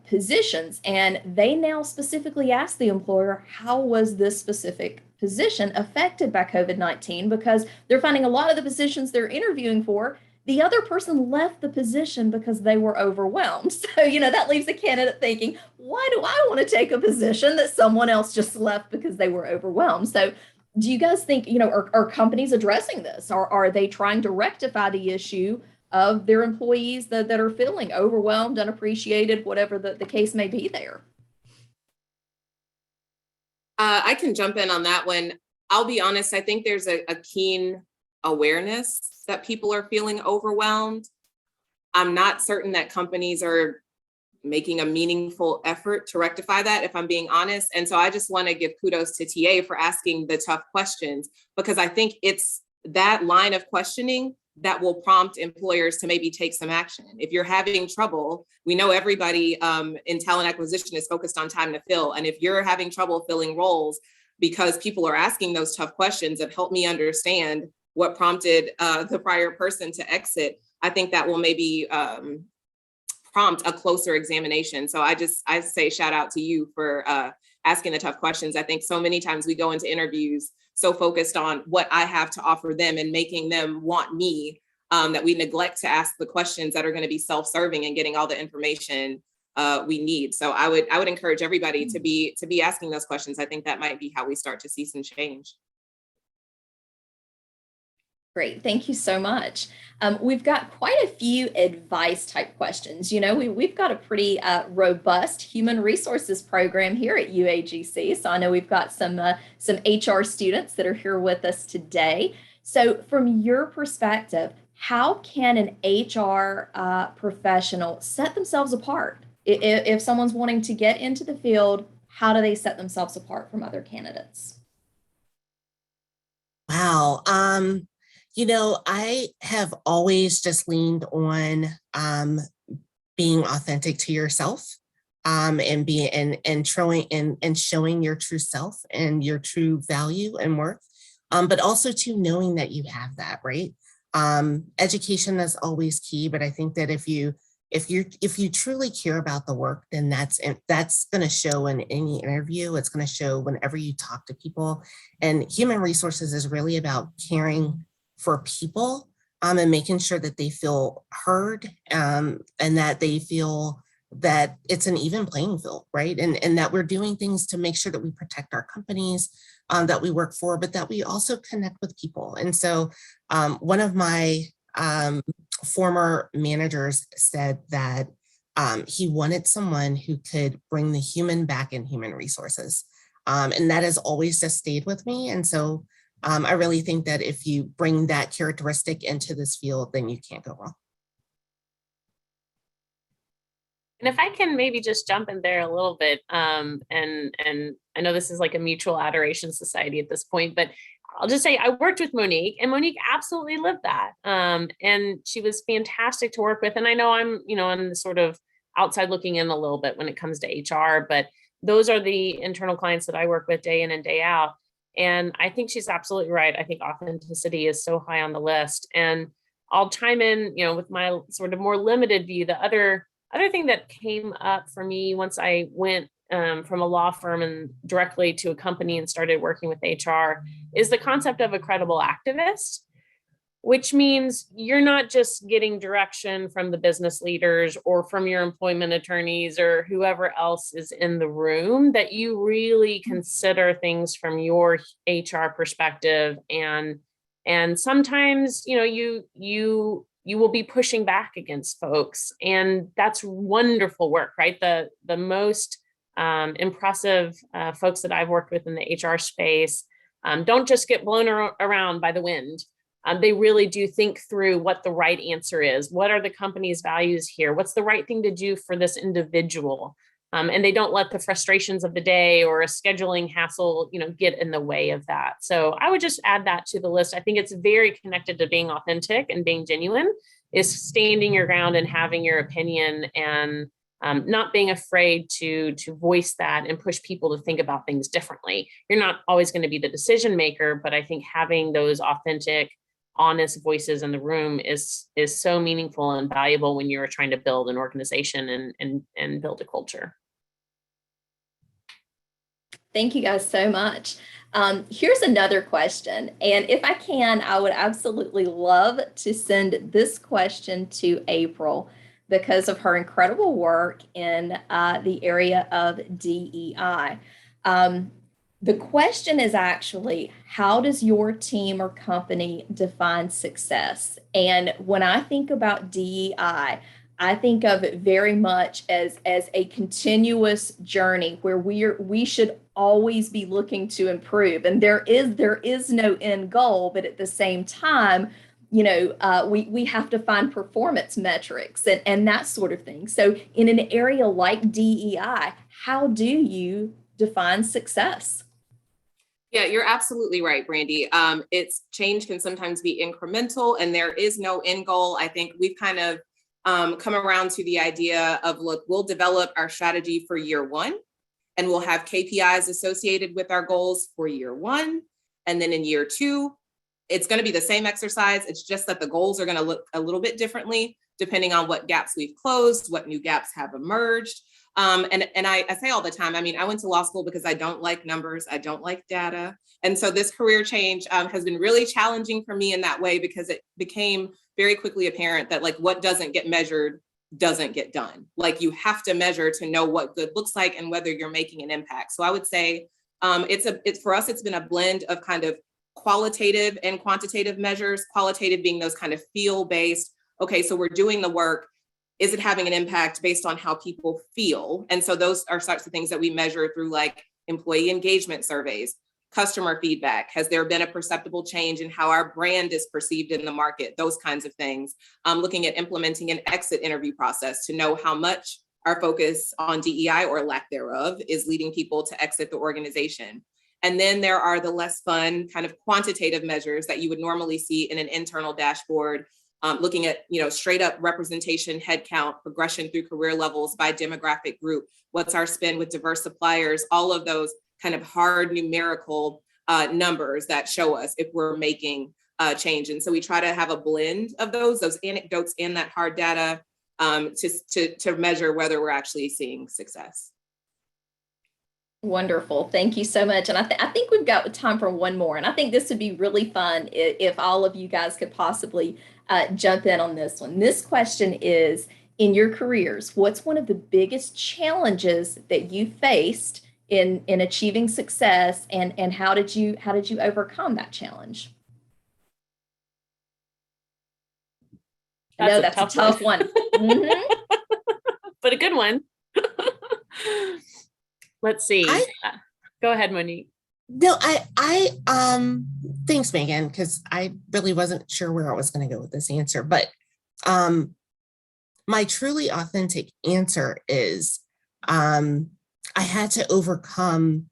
positions, and they now specifically asked the employer, how was this specific position affected by COVID-19? Because they're finding a lot of the positions they're interviewing for, the other person left the position because they were overwhelmed. So, that leaves the candidate thinking, why do I want to take a position that someone else just left because they were overwhelmed? So do you guys think, are companies addressing this? Or are they trying to rectify the issue of their employees that are feeling overwhelmed, unappreciated, whatever the case may be there? I can jump in on that one. I'll be honest, I think there's a keen awareness that people are feeling overwhelmed. I'm not certain that companies are making a meaningful effort to rectify that, if I'm being honest. And so I just want to give kudos to TA for asking the tough questions, because I think it's that line of questioning that will prompt employers to maybe take some action. If you're having trouble, we know everybody in talent acquisition is focused on time to fill. And if you're having trouble filling roles because people are asking those tough questions of help me understand what prompted the prior person to exit, I think that will maybe prompt a closer examination. So I say shout out to you for asking the tough questions. I think so many times we go into interviews so focused on what I have to offer them and making them want me, that we neglect to ask the questions that are going to be self-serving and getting all the information we need. So I would encourage everybody to be asking those questions. I think that might be how we start to see some change. Great, thank you so much. We've got quite a few advice type questions. We've got a pretty robust human resources program here at UAGC. So I know we've got some HR students that are here with us today. So from your perspective, how can an HR professional set themselves apart? If someone's wanting to get into the field, how do they set themselves apart from other candidates? Wow. I have always just leaned on being authentic to yourself, and showing your true self and your true value and worth, but also to knowing that you have that, right? Education is always key, but I think that if you if you truly care about the work, then that's going to show in any interview. It's going to show whenever you talk to people. And human resources is really about caring for people and making sure that they feel heard and that they feel that it's an even playing field, right? And that we're doing things to make sure that we protect our companies that we work for, but that we also connect with people. And so one of my former managers said that he wanted someone who could bring the human back in human resources. And that has always just stayed with me. And so I really think that if you bring that characteristic into this field, then you can't go wrong. And if I can maybe just jump in there a little bit, and I know this is like a mutual adoration society at this point, but I'll just say I worked with Monique, and Monique absolutely lived that. And she was fantastic to work with. And I know I'm, on the sort of outside looking in a little bit when it comes to HR, but those are the internal clients that I work with day in and day out. And I think she's absolutely right. I think authenticity is so high on the list. And I'll chime in, with my sort of more limited view. The other thing that came up for me once I went from a law firm and directly to a company and started working with HR is the concept of a credible activist, which means you're not just getting direction from the business leaders or from your employment attorneys or whoever else is in the room, that you really consider things from your HR perspective. And sometimes, you will be pushing back against folks, and that's wonderful work, right? The most impressive folks that I've worked with in the HR space don't just get blown around by the wind. They really do think through what the right answer is. What are the company's values here? What's the right thing to do for this individual? And they don't let the frustrations of the day or a scheduling hassle, get in the way of that. So I would just add that to the list. I think it's very connected to being authentic and being genuine, is standing your ground and having your opinion and not being afraid to voice that and push people to think about things differently. You're not always going to be the decision maker, but I think having those authentic, honest voices in the room is so meaningful and valuable when you're trying to build an organization and build a culture. Thank you guys so much. Here's another question. And if I can, I would absolutely love to send this question to April because of her incredible work in the area of DEI. The question is actually, how does your team or company define success? And when I think about DEI, I think of it very much as a continuous journey where we should always be looking to improve. And there is no end goal, but at the same time, we have to find performance metrics and that sort of thing. So in an area like DEI, how do you define success? Yeah, you're absolutely right, Brandy. It's change can sometimes be incremental and there is no end goal. I think we've kind of come around to the idea of, look, we'll develop our strategy for year one and we'll have KPIs associated with our goals for year one. And then in year two, it's going to be the same exercise. It's just that the goals are going to look a little bit differently depending on what gaps we've closed, what new gaps have emerged. And I say all the time, I went to law school because I don't like numbers. I don't like data. And so this career change has been really challenging for me in that way, because it became very quickly apparent that what doesn't get measured doesn't get done. You have to measure to know what good looks like and whether you're making an impact. So I would say it's for us, it's been a blend of kind of qualitative and quantitative measures, qualitative being those kind of feel-based. Okay, so we're doing the work. Is it having an impact based on how people feel? And so those are sorts of things that we measure through employee engagement surveys, customer feedback. Has there been a perceptible change in how our brand is perceived in the market? Those kinds of things. Looking at implementing an exit interview process to know how much our focus on DEI or lack thereof is leading people to exit the organization. And then there are the less fun kind of quantitative measures that you would normally see in an internal dashboard. Looking at, straight up representation, headcount, progression through career levels by demographic group, what's our spend with diverse suppliers, all of those kind of hard numerical numbers that show us if we're making change. And so we try to have a blend of those anecdotes and that hard data. to measure whether we're actually seeing success. Wonderful. Thank you so much. And I think we've got time for one more. And I think this would be really fun if all of you guys could possibly jump in on this one. This question is, in your careers, what's one of the biggest challenges that you faced in achieving success, and how did you overcome that challenge? No, that's a tough one. Mhm. But a good one. Let's see. Go ahead, Monique. No, thanks, Megan, because I really wasn't sure where I was going to go with this answer. But my truly authentic answer is I had to overcome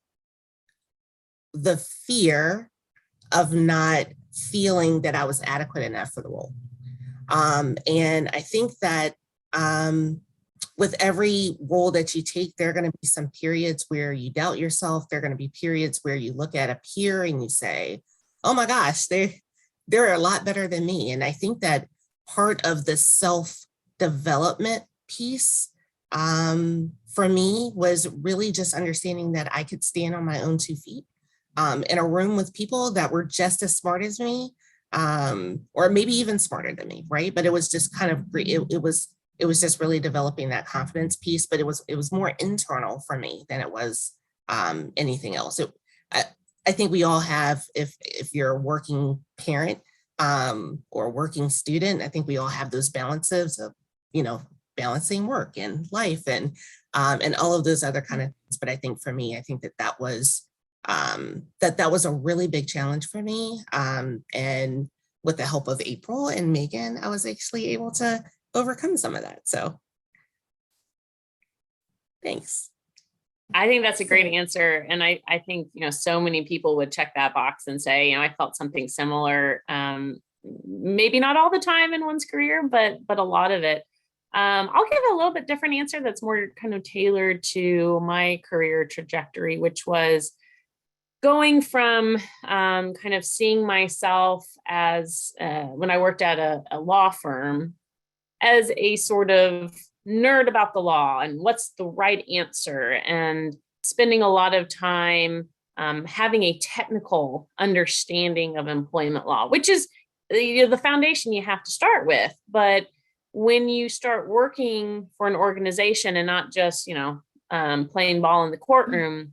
the fear of not feeling that I was adequate enough for the role. And I think that with every role that you take, there are going to be some periods where you doubt yourself. There are going to be periods where you look at a peer and you say, oh my gosh, they're a lot better than me. And I think that part of the self-development piece for me was really just understanding that I could stand on my own 2 feet in a room with people that were just as smart as me, or maybe even smarter than me, right? But it was just kind of, it was just really developing that confidence piece, but it was more internal for me than it was anything else. I think we all have, if you're a working parent or a working student, I think we all have those balances of, balancing work and life and all of those other kind of things. But I think for me, I think that was a really big challenge for me. And with the help of April and Megan, I was actually able to overcome some of that. So thanks. I think that's a great answer. And I think, so many people would check that box and say, I felt something similar. Maybe not all the time in one's career, but a lot of it. I'll give a little bit different answer that's more kind of tailored to my career trajectory, which was going from kind of seeing myself as when I worked at a law firm as a sort of nerd about the law and what's the right answer, and spending a lot of time having a technical understanding of employment law, which is the foundation you have to start with. But when you start working for an organization and not just, playing ball in the courtroom,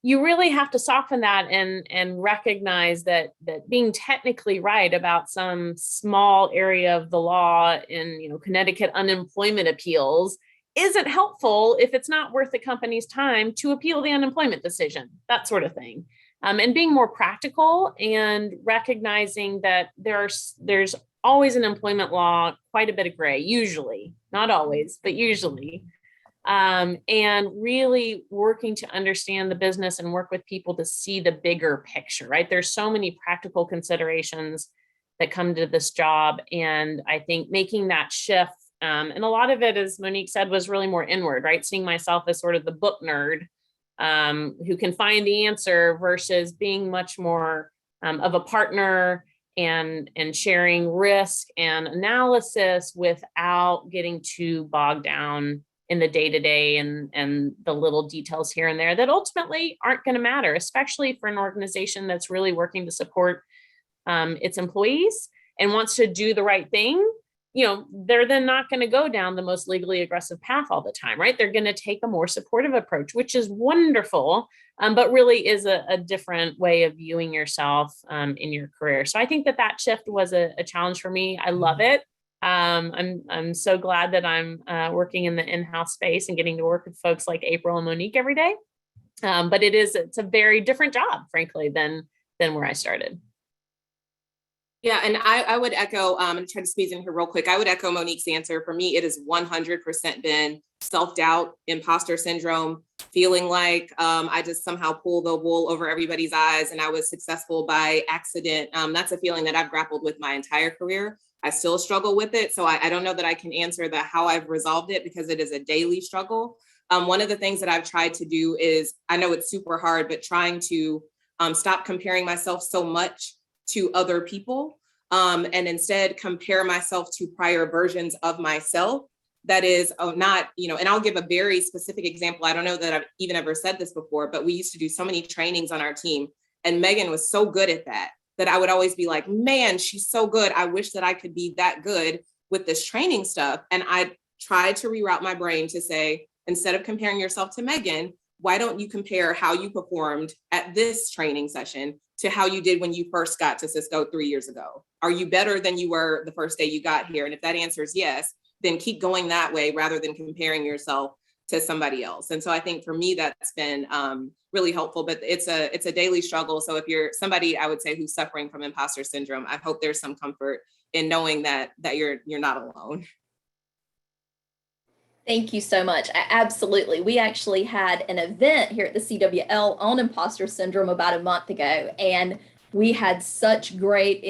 you really have to soften that and recognize that being technically right about some small area of the law in Connecticut unemployment appeals isn't helpful if it's not worth the company's time to appeal the unemployment decision, that sort of thing. And being more practical and recognizing that there's always in employment law quite a bit of gray, usually, not always, but usually. And really working to understand the business and work with people to see the bigger picture, right? There's so many practical considerations that come to this job. And I think making that shift, and a lot of it, as Monique said, was really more inward, right? Seeing myself as sort of the book nerd who can find the answer versus being much more of a partner and sharing risk and analysis without getting too bogged down in the day-to-day and the little details here and there that ultimately aren't going to matter, especially for an organization that's really working to support its employees and wants to do the right thing. They're then not going to go down the most legally aggressive path all the time, right? They're going to take a more supportive approach, which is wonderful, but really is a different way of viewing yourself in your career. So I think that shift was a challenge for me. I love it. I'm so glad that I'm working in the in-house space and getting to work with folks like April and Monique every day. But it's a very different job, frankly, than where I started. Yeah, and I would echo, and try to squeeze in here real quick. I would echo Monique's answer. For me, it has 100% been self-doubt, imposter syndrome, feeling like I just somehow pull the wool over everybody's eyes and I was successful by accident. That's a feeling that I've grappled with my entire career. I still struggle with it. So I don't know that I can answer how I've resolved it, because it is a daily struggle. One of the things that I've tried to do is, I know it's super hard, but trying to stop comparing myself so much to other people. and instead compare myself to prior versions of myself. That is not, and I'll give a very specific example. I don't know that I've even ever said this before, but we used to do so many trainings on our team, and Megan was so good at that I would always be like, man, she's so good. I wish that I could be that good with this training stuff. And I tried to reroute my brain to say, instead of comparing yourself to Megan, why don't you compare how you performed at this training session to how you did when you first got to Cisco 3 years ago? Are you better than you were the first day you got here? And if that answer is yes, then keep going that way rather than comparing yourself to somebody else. And so I think for me, that's been really helpful, but it's a daily struggle. So if you're somebody, I would say, who's suffering from imposter syndrome, I hope there's some comfort in knowing that you're not alone. Thank you so much. Absolutely. We actually had an event here at the CWL on imposter syndrome about a month ago, and we had such great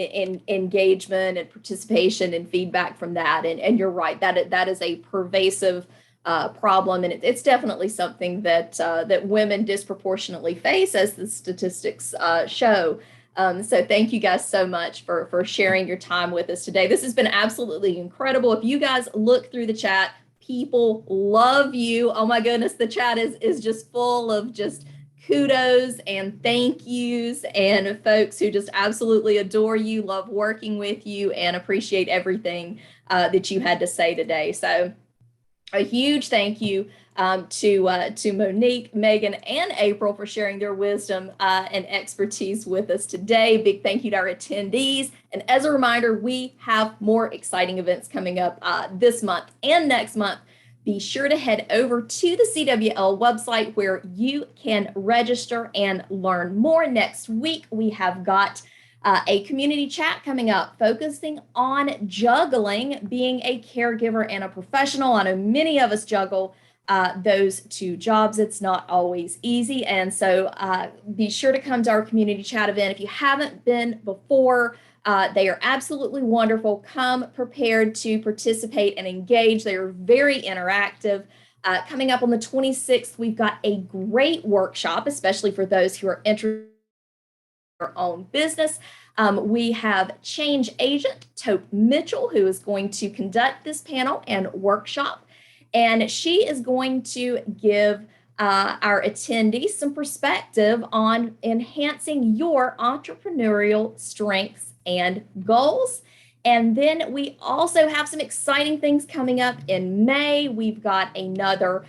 engagement and participation and feedback from that. And you're right, that is a pervasive problem, and it's definitely something that that women disproportionately face, as the statistics show. So thank you guys so much for sharing your time with us today. This has been absolutely incredible. If you guys look through the chat, people love you. Oh my goodness, the chat is just full of just kudos and thank yous, and folks who just absolutely adore you, love working with you, and appreciate everything that you had to say today. So a huge thank you to Monique, Megan, and April for sharing their wisdom and expertise with us today. Big thank you to our attendees. And as a reminder, we have more exciting events coming up this month and next month. Be sure to head over to the CWL website where you can register and learn more. Next week, we have got a community chat coming up focusing on juggling being a caregiver and a professional. I know many of us juggle those two jobs. It's not always easy. And so be sure to come to our community chat event. If you haven't been before, they are absolutely wonderful. Come prepared to participate and engage. They are very interactive. Coming up on the 26th, we've got a great workshop, especially for those who are interested in their own business. We have change agent Tope Mitchell, who is going to conduct this panel and workshop. And she is going to give our attendees some perspective on enhancing your entrepreneurial strengths and goals. And then we also have some exciting things coming up in May. We've got another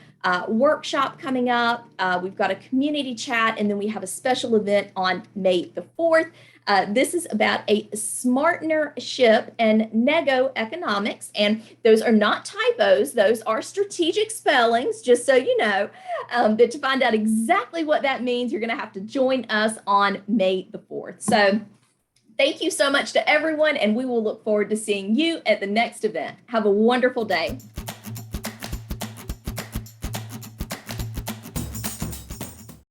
workshop coming up. We've got a community chat, and then we have a special event on May the 4th. This is about a smartnership and nego economics. And those are not typos. Those are strategic spellings, just so you know. But to find out exactly what that means, you're going to have to join us on May the 4th. So thank you so much to everyone, and we will look forward to seeing you at the next event. Have a wonderful day.